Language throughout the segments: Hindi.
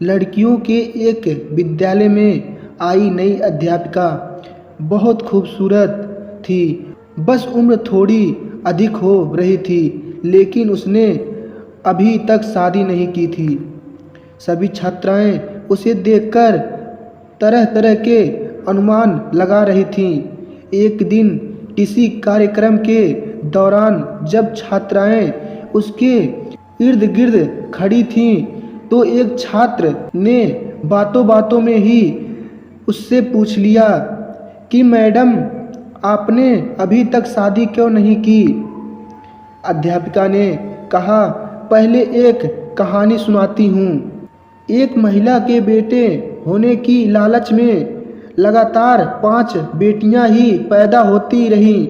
लड़कियों के एक विद्यालय में आई नई अध्यापिका बहुत खूबसूरत थी। बस उम्र थोड़ी अधिक हो रही थी, लेकिन उसने अभी तक शादी नहीं की थी। सभी छात्राएं उसे देखकर तरह तरह के अनुमान लगा रही थीं। एक दिन किसी कार्यक्रम के दौरान जब छात्राएं उसके इर्द गिर्द खड़ी थीं, तो एक छात्र ने बातों बातों में ही उससे पूछ लिया कि मैडम, आपने अभी तक शादी क्यों नहीं की? अध्यापिका ने कहा, पहले एक कहानी सुनाती हूँ। एक महिला के बेटे होने की लालच में लगातार 5 बेटियां ही पैदा होती रहीं।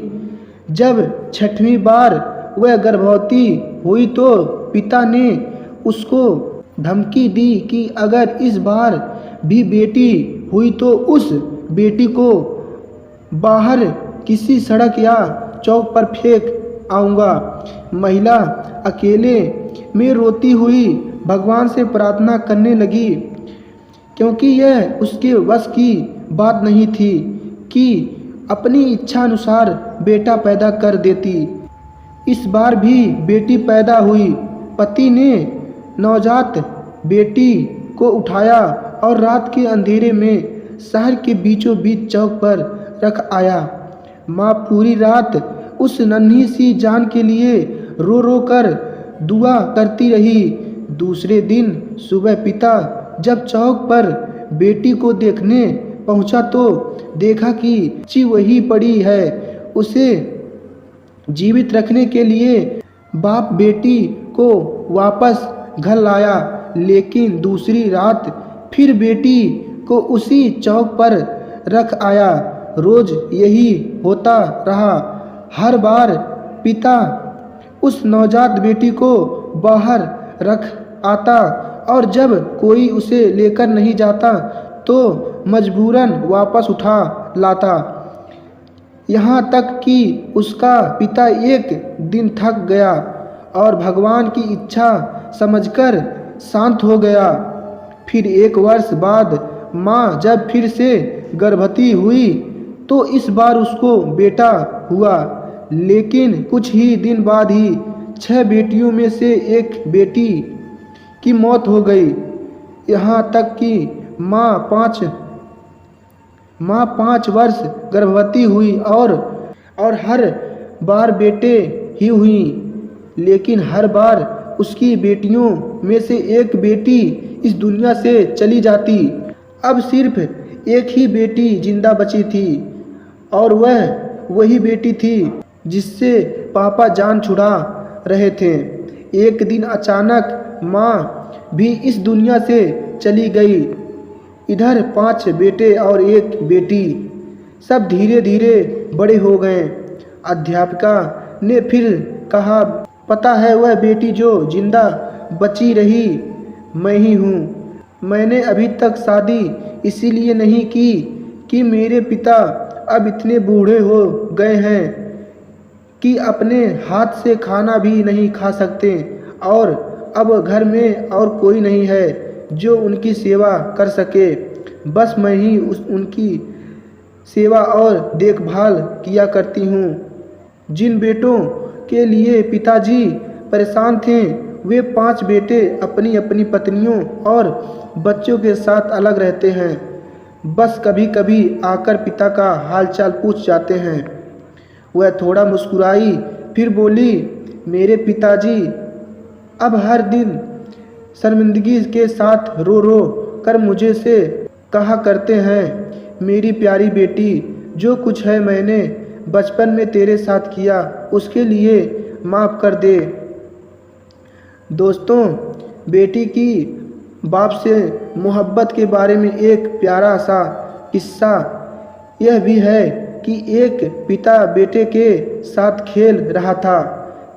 जब 6वीं बार वह गर्भवती हुई तो पिता ने उसको धमकी दी कि अगर इस बार भी बेटी हुई तो उस बेटी को बाहर किसी सड़क या चौक पर फेंक आऊँगा। महिला अकेले में रोती हुई भगवान से प्रार्थना करने लगी, क्योंकि यह उसके वश की बात नहीं थी कि अपनी इच्छा अनुसार बेटा पैदा कर देती। इस बार भी बेटी पैदा हुई। पति ने नवजात बेटी को उठाया और रात के अंधेरे में शहर के बीचों बीच चौक पर रख आया। माँ पूरी रात उस नन्ही सी जान के लिए रो रो कर दुआ करती रही। दूसरे दिन सुबह पिता जब चौक पर बेटी को देखने पहुंचा तो देखा कि बच्ची वही पड़ी है। उसे जीवित रखने के लिए बाप बेटी को वापस घर लाया, लेकिन दूसरी रात फिर बेटी को उसी चौक पर रख आया। रोज यही होता रहा। हर बार पिता उस नवजात बेटी को बाहर रख आता और जब कोई उसे लेकर नहीं जाता तो मजबूरन वापस उठा लाता। यहाँ तक कि उसका पिता एक दिन थक गया और भगवान की इच्छा समझकर शांत हो गया। फिर 1 वर्ष बाद माँ जब फिर से गर्भवती हुई तो इस बार उसको बेटा हुआ, लेकिन कुछ ही दिन बाद ही 6 बेटियों में से एक बेटी की मौत हो गई। यहाँ तक कि माँ 5 वर्ष गर्भवती हुई और हर बार बेटे ही हुई, लेकिन हर बार उसकी बेटियों में से एक बेटी इस दुनिया से चली जाती। अब सिर्फ एक ही बेटी जिंदा बची थी और वह वही बेटी थी जिससे पापा जान छुड़ा रहे थे। एक दिन अचानक माँ भी इस दुनिया से चली गई। इधर 5 बेटे और एक बेटी, सब धीरे धीरे बड़े हो गए। अध्यापिका ने फिर कहा, पता है वह बेटी जो जिंदा बची रही मैं ही हूँ। मैंने अभी तक शादी इसीलिए नहीं की कि मेरे पिता अब इतने बूढ़े हो गए हैं कि अपने हाथ से खाना भी नहीं खा सकते और अब घर में और कोई नहीं है जो उनकी सेवा कर सके। बस मैं ही उनकी सेवा और देखभाल किया करती हूँ। जिन बेटों के लिए पिताजी परेशान थे वे 5 बेटे अपनी अपनी पत्नियों और बच्चों के साथ अलग रहते हैं। बस कभी कभी आकर पिता का हालचाल पूछ जाते हैं। वह थोड़ा मुस्कुराई, फिर बोली, मेरे पिताजी अब हर दिन शर्मिंदगी के साथ रो रो कर मुझे से कहा करते हैं, मेरी प्यारी बेटी, जो कुछ है मैंने बचपन में तेरे साथ किया उसके लिए माफ़ कर दे। दोस्तों, बेटी की बाप से मोहब्बत के बारे में एक प्यारा सा किस्सा यह भी है कि एक पिता बेटे के साथ खेल रहा था।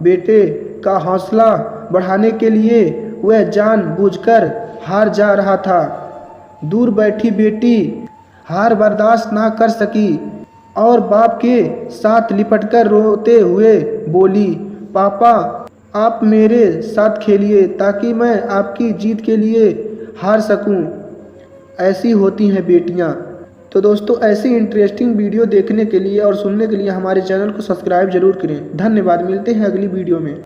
बेटे का हौसला बढ़ाने के लिए वह जानबूझकर हार जा रहा था। दूर बैठी बेटी हार बर्दाश्त ना कर सकी और बाप के साथ लिपटकर रोते हुए बोली, पापा आप मेरे साथ खेलिए ताकि मैं आपकी जीत के लिए हार सकूं, ऐसी होती हैं बेटियां। तो दोस्तों ऐसी इंटरेस्टिंग वीडियो देखने के लिए और सुनने के लिए हमारे चैनल को सब्सक्राइब जरूर करें। धन्यवाद, मिलते हैं अगली वीडियो में।